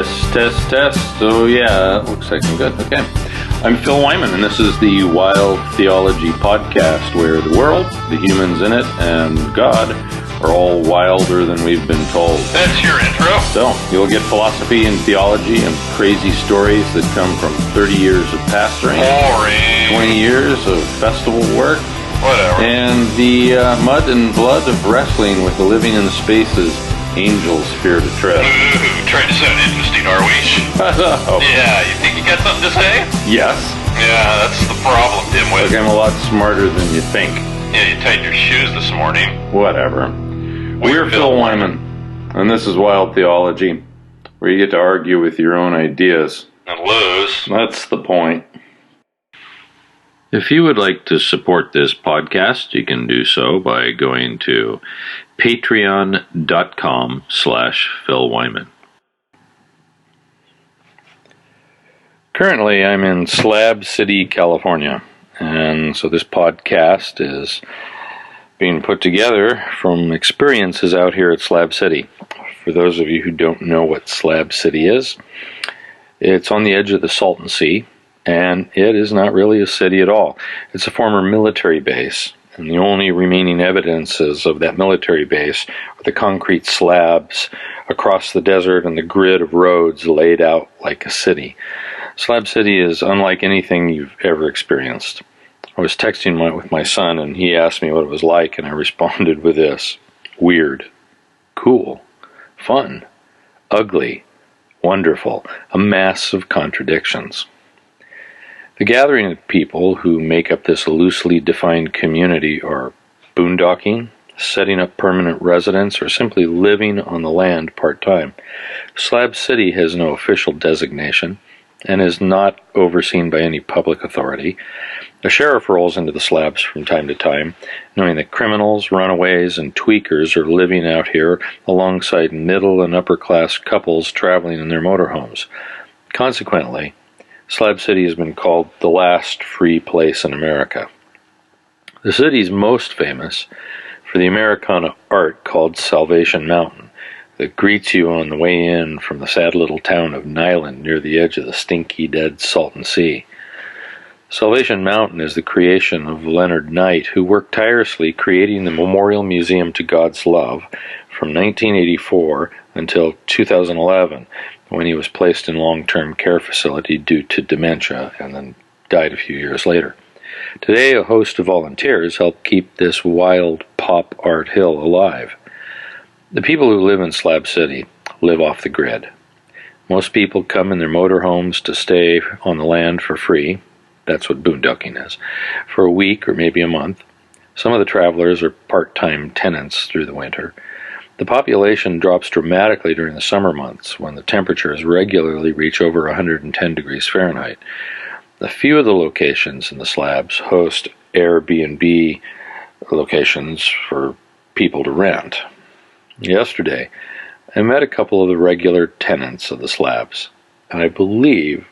Test. Oh yeah, looks like I'm good. Okay. I'm Phil Wyman, and this is the Wild Theology podcast, where the world, the humans in it, and God are all wilder than we've been told. That's your intro? So, you'll get philosophy and theology and crazy stories that come from 30 years of pastoring. Boring. 20 years of festival work. Whatever. And the mud and blood of wrestling with the living in spaces angels fear to tread. Ooh, trying to sound interesting, are we? Oh. Yeah, you think you got something to say? Yes. Yeah, that's the problem, dimwit. Look, I'm a lot smarter than you think. Yeah, you tightened your shoes this morning. Whatever. We're Phil Wyman, and this is Wild Theology, where you get to argue with your own ideas. And lose. That's the point. If you would like to support this podcast, you can do so by going to patreon.com/Phil Wyman. Currently, I'm in Slab City, California, and so this podcast is being put together from experiences out here at Slab City. For those of you who don't know what Slab City is, it's on the edge of the Salton Sea, and it is not really a city at all. It's a former military base, and the only remaining evidences of that military base are the concrete slabs across the desert and the grid of roads laid out like a city. Slab City is unlike anything you've ever experienced. I was texting with my son, and he asked me what it was like, and I responded with this: weird, cool, fun, ugly, wonderful, a mass of contradictions. The gathering of people who make up this loosely defined community are boondocking, setting up permanent residence, or simply living on the land part-time. Slab City has no official designation and is not overseen by any public authority. A sheriff rolls into the slabs from time to time, knowing that criminals, runaways, and tweakers are living out here alongside middle and upper-class couples traveling in their motorhomes. Consequently, Slab City has been called the last free place in America. The city is most famous for the Americana art called Salvation Mountain that greets you on the way in from the sad little town of Nyland near the edge of the stinky, dead Salton Sea. Salvation Mountain is the creation of Leonard Knight, who worked tirelessly creating the Memorial Museum to God's Love from 1984 until 2011, when he was placed in long-term care facility due to dementia and then died a few years later. Today, a host of volunteers help keep this wild pop art hill alive. The people who live in Slab City live off the grid. Most people come in their motorhomes to stay on the land for free. That's what boondocking is. For a week or maybe a month. Some of the travelers are part-time tenants through the winter. The population drops dramatically during the summer months, when the temperatures regularly reach over 110 degrees Fahrenheit. A few of the locations in the slabs host Airbnb locations for people to rent. Yesterday, I met a couple of the regular tenants of the slabs, and I believe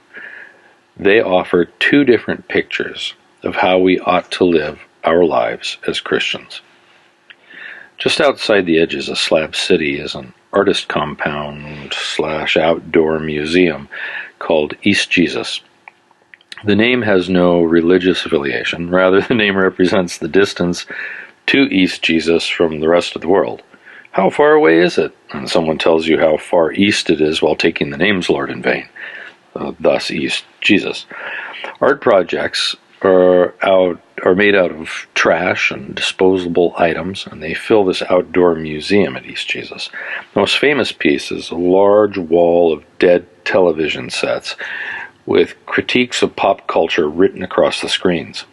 they offer two different pictures of how we ought to live our lives as Christians. Just outside the edges of Slab City is an artist compound/outdoor museum called East Jesus. The name has no religious affiliation. Rather, the name represents the distance to East Jesus from the rest of the world. How far away is it? And someone tells you how far east it is while taking the name's Lord in vain. Thus, East Jesus. Art projects are made out of trash and disposable items, and they fill this outdoor museum at East Jesus. The most famous piece is a large wall of dead television sets with critiques of pop culture written across the screens.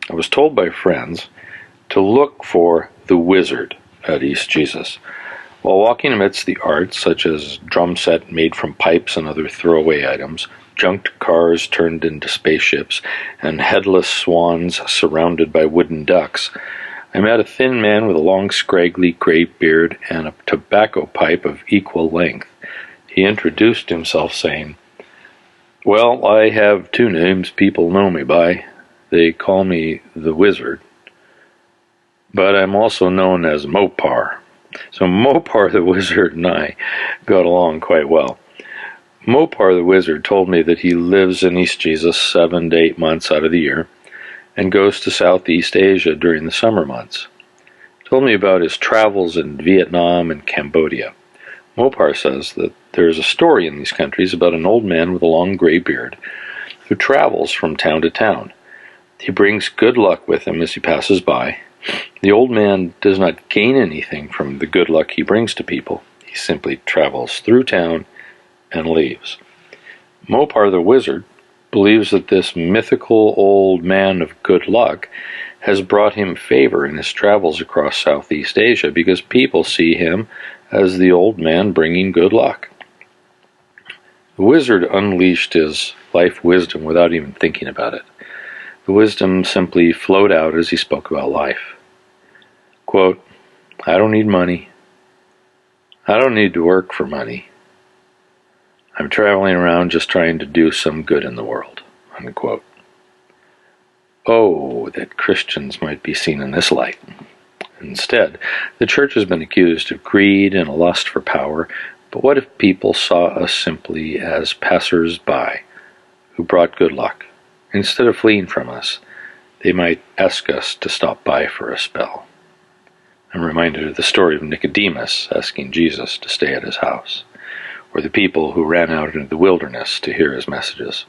I was told by friends to look for the wizard at East Jesus. While walking amidst the art, such as drum set made from pipes and other throwaway items, junked cars turned into spaceships, and headless swans surrounded by wooden ducks, I met a thin man with a long, scraggly gray beard and a tobacco pipe of equal length. He introduced himself, saying, "Well, I have two names people know me by. They call me the Wizard, but I'm also known as Mopar." So Mopar the Wizard and I got along quite well. Mopar the wizard told me that he lives in East Jesus 7 to 8 months out of the year and goes to Southeast Asia during the summer months. He told me about his travels in Vietnam and Cambodia. Mopar says that there is a story in these countries about an old man with a long gray beard who travels from town to town. He brings good luck with him as he passes by. The old man does not gain anything from the good luck he brings to people. He simply travels through town and leaves. Mopar the wizard believes that this mythical old man of good luck has brought him favor in his travels across Southeast Asia because people see him as the old man bringing good luck. The wizard unleashed his life wisdom without even thinking about it. The wisdom simply flowed out as he spoke about life. Quote, "I don't need money. I don't need to work for money. I'm traveling around just trying to do some good in the world." Unquote. Oh, that Christians might be seen in this light. Instead, the church has been accused of greed and a lust for power, but what if people saw us simply as passers-by who brought good luck? Instead of fleeing from us, they might ask us to stop by for a spell. I'm reminded of the story of Nicodemus asking Jesus to stay at his house, or the people who ran out into the wilderness to hear his messages.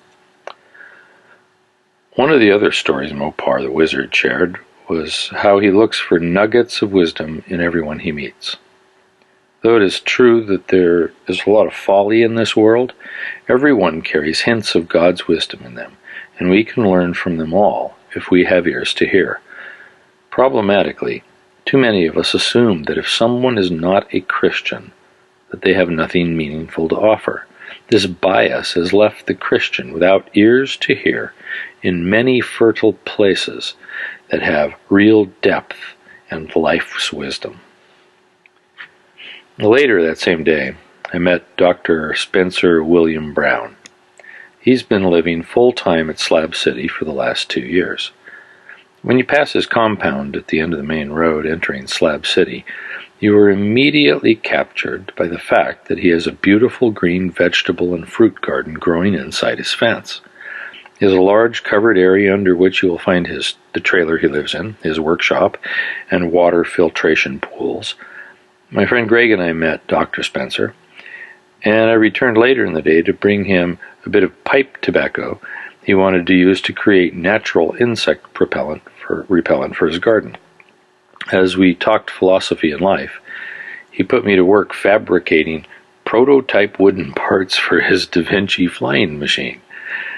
One of the other stories Mopar the wizard shared was how he looks for nuggets of wisdom in everyone he meets. Though it is true that there is a lot of folly in this world, everyone carries hints of God's wisdom in them, and we can learn from them all if we have ears to hear. Problematically, too many of us assume that if someone is not a Christian, that they have nothing meaningful to offer. This bias has left the Christian without ears to hear in many fertile places that have real depth and life's wisdom. Later that same day, I met Dr. Spencer William Brown. He's been living full-time at Slab City for the last 2 years. When you pass his compound at the end of the main road entering Slab City, you are immediately captured by the fact that he has a beautiful green vegetable and fruit garden growing inside his fence. He has a large covered area under which you will find the trailer he lives in, his workshop, and water filtration pools. My friend Greg and I met Dr. Spencer, and I returned later in the day to bring him a bit of pipe tobacco he wanted to use to create natural insect repellent for his garden. As we talked philosophy and life, he put me to work fabricating prototype wooden parts for his Da Vinci flying machine.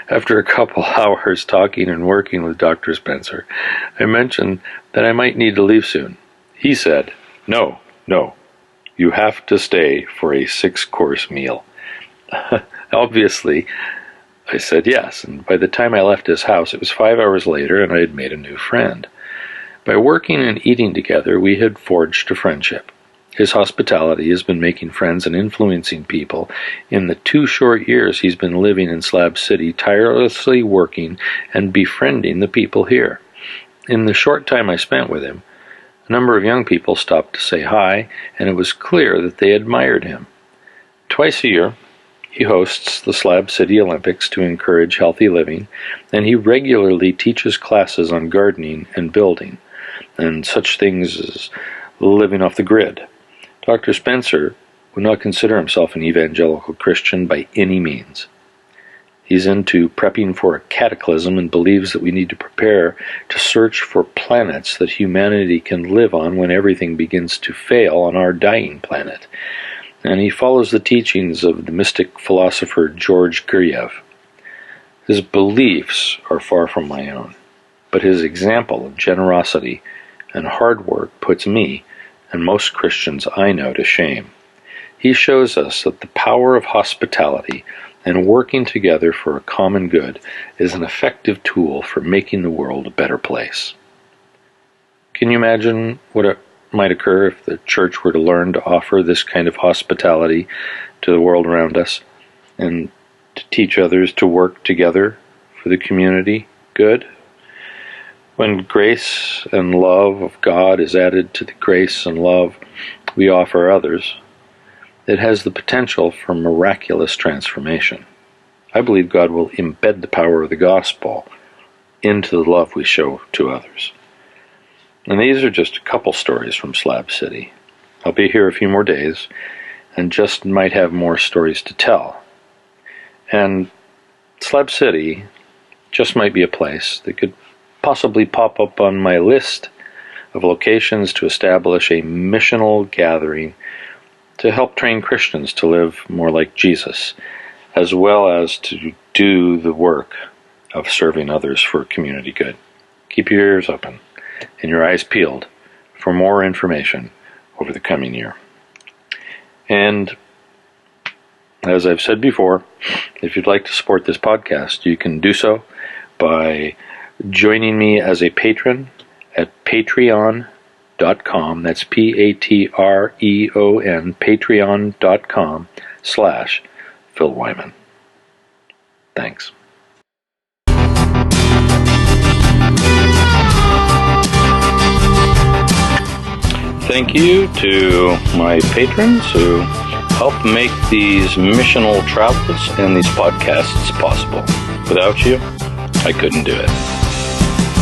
After a couple hours talking and working with Dr. Spencer, I mentioned that I might need to leave soon. He said, No, you have to stay for a 6-course meal." Obviously, I said yes, and by the time I left his house, it was 5 hours later, and I had made a new friend. By working and eating together, we had forged a friendship. His hospitality has been making friends and influencing people in the 2 short years he's been living in Slab City, tirelessly working and befriending the people here. In the short time I spent with him, a number of young people stopped to say hi, and it was clear that they admired him. Twice a year, he hosts the Slab City Olympics to encourage healthy living, and he regularly teaches classes on gardening and building, and such things as living off the grid. Dr. Spencer would not consider himself an evangelical Christian by any means. He's into prepping for a cataclysm and believes that we need to prepare to search for planets that humanity can live on when everything begins to fail on our dying planet. And he follows the teachings of the mystic philosopher George Gurdjieff. His beliefs are far from my own, but his example of generosity and hard work puts me and most Christians I know to shame. He shows us that the power of hospitality and working together for a common good is an effective tool for making the world a better place. Can you imagine what might occur if the church were to learn to offer this kind of hospitality to the world around us and to teach others to work together for the community good? When grace and love of God is added to the grace and love we offer others, that has the potential for miraculous transformation. I believe God will embed the power of the gospel into the love we show to others. And these are just a couple stories from Slab City. I'll be here a few more days and just might have more stories to tell. And Slab City just might be a place that could possibly pop up on my list of locations to establish a missional gathering to help train Christians to live more like Jesus, as well as to do the work of serving others for community good. Keep your ears open and your eyes peeled for more information over the coming year. And as I've said before, if you'd like to support this podcast, you can do so by joining me as a patron at patreon.com. That's Patreon, patreon.com/Phil Wyman. Thanks. Thank you to my patrons who help make these missional travels and these podcasts possible. Without you, I couldn't do it.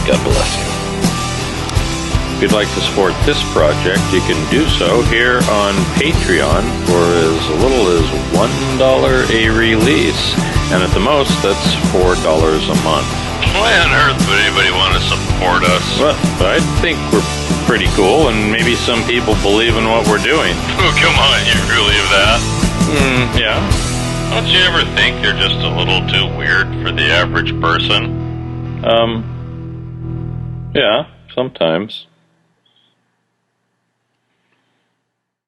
God bless you. If you'd like to support this project, you can do so here on Patreon for as little as $1 a release. And at the most, that's $4 a month. Why on earth would anybody want to support us? Well, I think we're pretty cool, and maybe some people believe in what we're doing. Oh, come on, you believe that? Yeah. Don't you ever think you're just a little too weird for the average person? Yeah, sometimes.